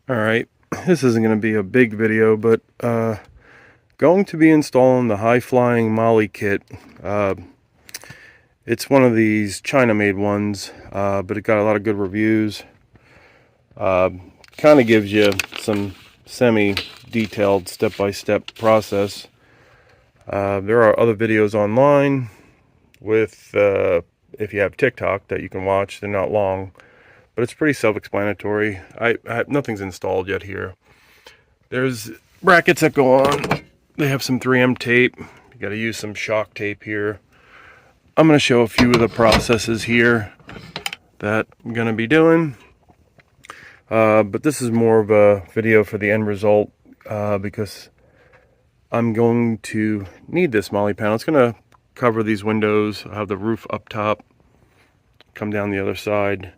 Alright, this isn't going to be a big video, but going to be installing the high-flying Molle kit. It's one of these China-made ones, but it got a lot of good reviews. Kind of gives you some semi-detailed step-by-step process. There are other videos online with, if you have TikTok, that you can watch. They're not long, but it's pretty self-explanatory. Nothing's installed yet here. There's brackets that go on. They have some 3M tape. You got to use some shock tape here. I'm going to show a few of the processes here that I'm going to be doing. But this is more of a video for the end result because I'm going to need this Molle panel. It's going to cover these windows. I have the roof up top, come down the other side.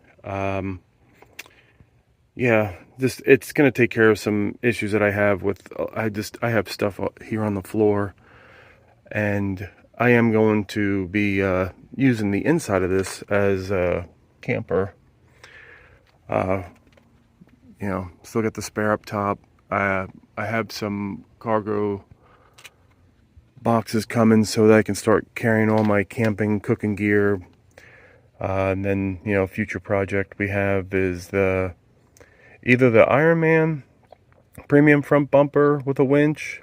Yeah, it's going to take care of some issues that I have with, I have stuff here on the floor, and I am going to be using the inside of this as a camper. You know, still got the spare up top. I have some cargo boxes coming so that I can start carrying all my camping cooking gear. And then, you know, future project we have is either the Ironman premium front bumper with a winch.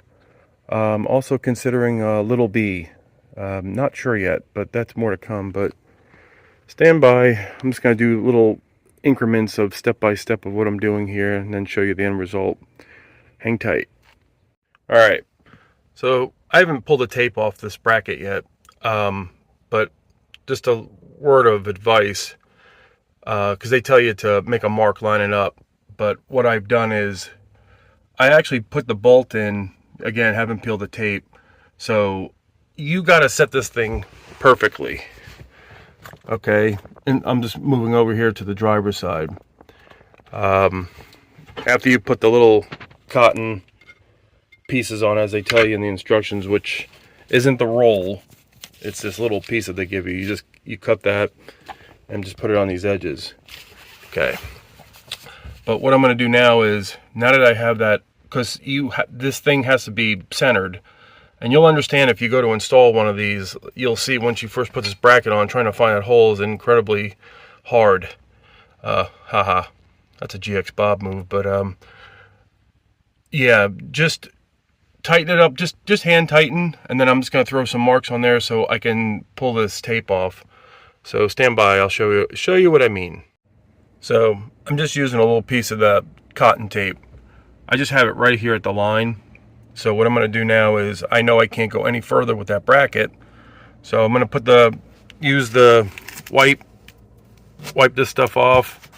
Also considering a Little B. Not sure yet, but that's more to come. But stand by. I'm just going to do little increments of step-by-step of what I'm doing here and then show you the end result. Hang tight. Alright, so I haven't pulled the tape off this bracket yet, but just a word of advice, because they tell you to make a mark lining up, but what I've done is I actually put the bolt in, again, haven't peeled the tape, so you got to set this thing perfectly. Okay, and I'm just moving over here to the driver's side. After you put the little cotton pieces on, as they tell you in the instructions, which isn't the roll, it's this little piece that they give you. You cut that and just put it on these edges. Okay. But what I'm going to do now is, now that I have that, because this thing has to be centered. And you'll understand if you go to install one of these, you'll see once you first put this bracket on, trying to find that hole is incredibly hard. Haha, that's a GX Bob move, but yeah, just tighten it up, just hand tighten, and then I'm just gonna throw some marks on there so I can pull this tape off. So stand by, I'll show you what I mean. So I'm just using a little piece of the cotton tape. I just have it right here at the line. So what I'm going to do now is, I know I can't go any further with that bracket, so I'm going to use the wipe this stuff off,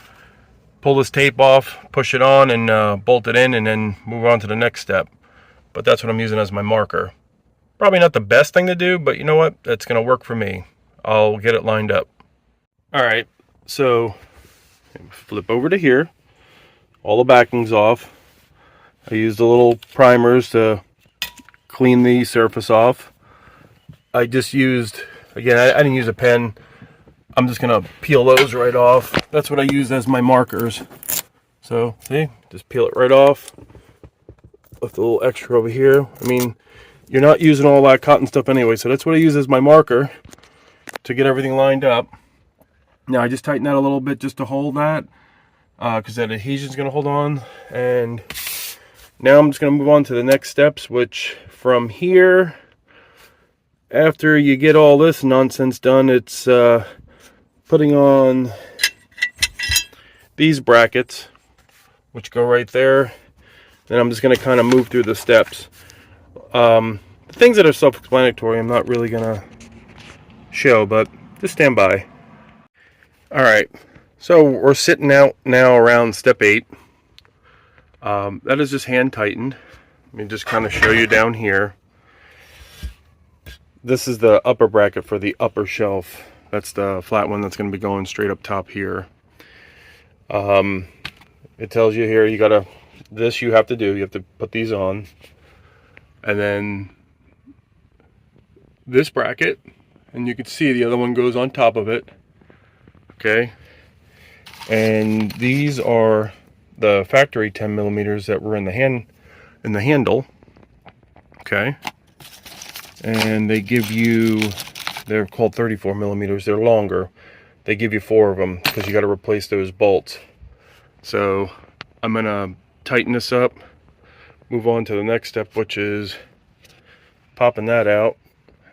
pull this tape off, push it on, and bolt it in, and then move on to the next step. But that's what I'm using as my marker. Probably not the best thing to do, but you know what? That's going to work for me. I'll get it lined up. Alright, so flip over to here. All the backing's off. I used the little primers to clean the surface off. I just used, again, I didn't use a pen. I'm just going to peel those right off. That's what I use as my markers. So, see, just peel it right off. Left a little extra over here. I mean, you're not using all that cotton stuff anyway, so that's what I use as my marker to get everything lined up. Now, I just tighten that a little bit just to hold that, because that adhesion's going to hold on. And now I'm just going to move on to the next steps, which from here, after you get all this nonsense done, it's putting on these brackets, which go right there. Then I'm just going to kind of move through the steps. The things that are self-explanatory, I'm not really going to show, but just stand by. Alright, so we're sitting out now around step 8. That is just hand tightened. Let me just kind of show you down here. This is the upper bracket for the upper shelf. That's the flat one that's going to be going straight up top here. It tells you here, you gotta, this you have to do, you have to put these on. And then this bracket, and you can see the other one goes on top of it. Okay. And these are the factory 10 millimeters that were in the handle. Okay, and they give you, they're called 34 millimeters. They're longer. They give you 4 of them because you got to replace those bolts. So I'm gonna tighten this up, move on to the next step, which is popping that out.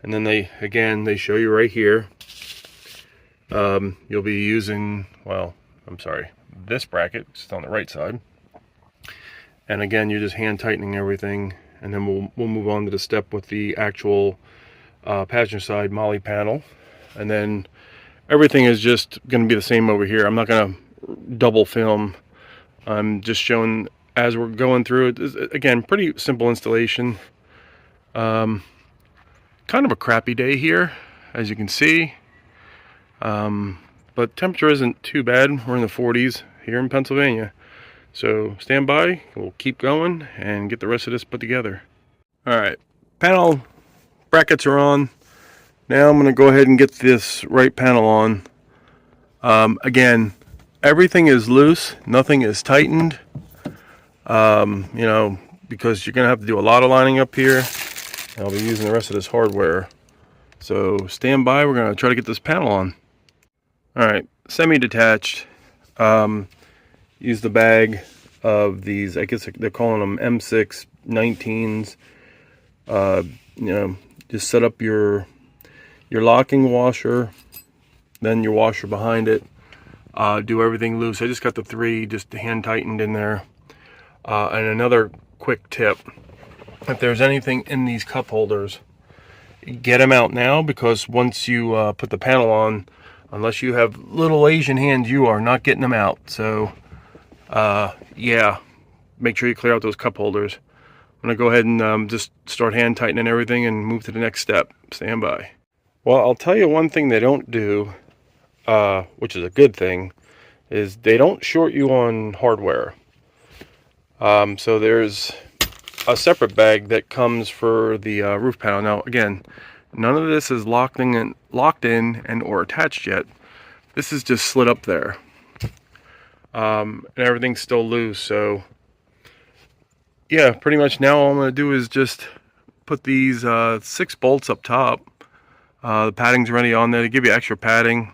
And then they show you right here. You'll be using, well, I'm sorry, this bracket, just on the right side. And again, you're just hand tightening everything, and then we'll move on to the step with the actual passenger side Molle panel. And then everything is just going to be the same over here. I'm not going to double film. I'm just showing as we're going through it. Again, pretty simple installation. Kind of a crappy day here, as you can see. But temperature isn't too bad. We're in the 40s here in Pennsylvania. So stand by, we'll keep going and get the rest of this put together. Alright, panel brackets are on. Now I'm going to go ahead and get this right panel on. Again, everything is loose, nothing is tightened. You know, because you're going to have to do a lot of lining up here. I'll be using the rest of this hardware. So stand by, we're going to try to get this panel on. Alright, semi-detached. Use the bag of these, I guess they're calling them M6 19s. You know, just set up your locking washer, then your washer behind it. Do everything loose. I just got the 3 just hand tightened in there. And another quick tip, if there's anything in these cup holders, get them out now, because once you put the panel on, unless you have little Asian hands, you are not getting them out. So yeah, make sure you clear out those cup holders. I'm gonna go ahead and just start hand tightening everything and move to the next step. Stand by. Well, I'll tell you one thing they don't do, which is a good thing, is they don't short you on hardware. So there's a separate bag that comes for the roof panel. Now again, none of this is locked in and or attached yet. This is just slid up there. And everything's still loose. So yeah, pretty much now all I'm going to do is just put these 6 bolts up top. The padding's already on there to give you extra padding.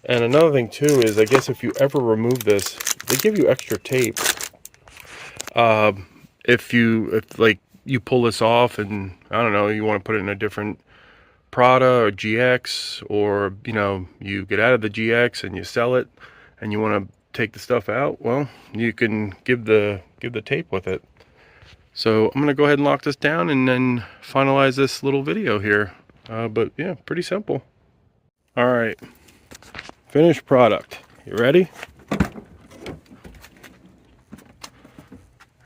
And another thing too is, I guess if you ever remove this, they give you extra tape. If like you pull this off and I don't know, you want to put it in a different Prado or GX, or you know, you get out of the GX and you sell it and you want to take the stuff out, well, you can give the tape with it. So I'm gonna go ahead and lock this down and then finalize this little video here. But yeah, pretty simple. All right, finished product. You ready?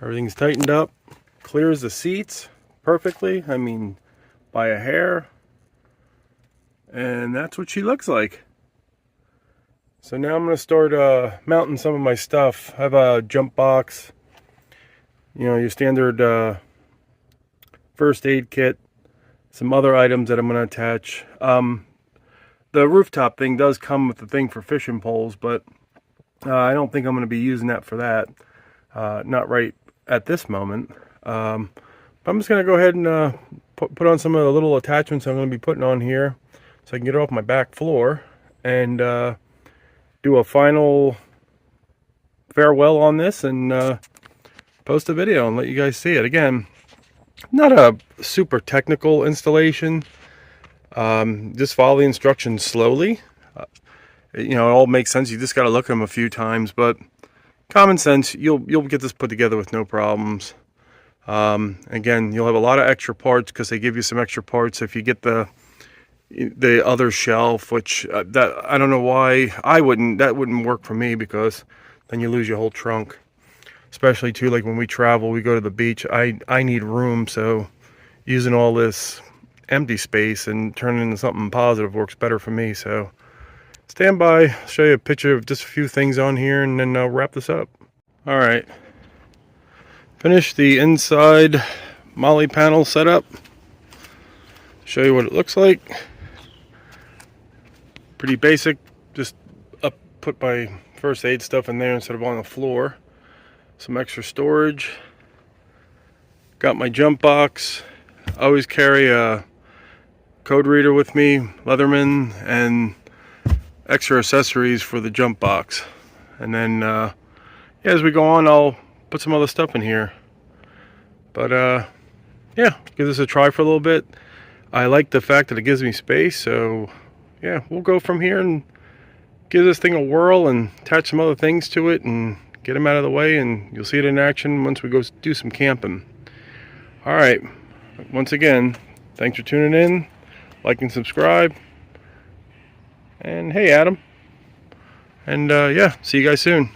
Everything's tightened up, clears the seats perfectly. I mean, by a hair. And that's what she looks like. So now I'm going to start mounting some of my stuff. I have a jump box, you know, your standard first aid kit, some other items that I'm going to attach. The rooftop thing does come with the thing for fishing poles, but I don't think I'm going to be using that for that. Not right at this moment. But I'm just going to go ahead and put on some of the little attachments I'm going to be putting on here, so I can get it off my back floor and do a final farewell on this and post a video and let you guys see it. Again, not a super technical installation. Just follow the instructions slowly. You know, it all makes sense. You just got to look at them a few times, but common sense, you'll get this put together with no problems. Again, you'll have a lot of extra parts because they give you some extra parts if you get the other shelf, which that I don't know why that wouldn't work for me, because then you lose your whole trunk. Especially too, like when we travel, we go to the beach, I need room, so using all this empty space and turning it into something positive works better for me. So stand by, I'll show you a picture of just a few things on here and then I'll wrap this up. All right, finish the inside Molle panel setup. Show you what it looks like. Pretty basic, just put my first aid stuff in there instead of on the floor. some extra storage. Got my jump box. I always carry a code reader with me, Leatherman, and extra accessories for the jump box. And then yeah, as we go on, I'll put some other stuff in here. But yeah, give this a try for a little bit. I like the fact that it gives me space, so yeah, we'll go from here and give this thing a whirl and attach some other things to it and get them out of the way, and you'll see it in action once we go do some camping. All right, once again, thanks for tuning in, like and subscribe, and hey Adam, and yeah, see you guys soon.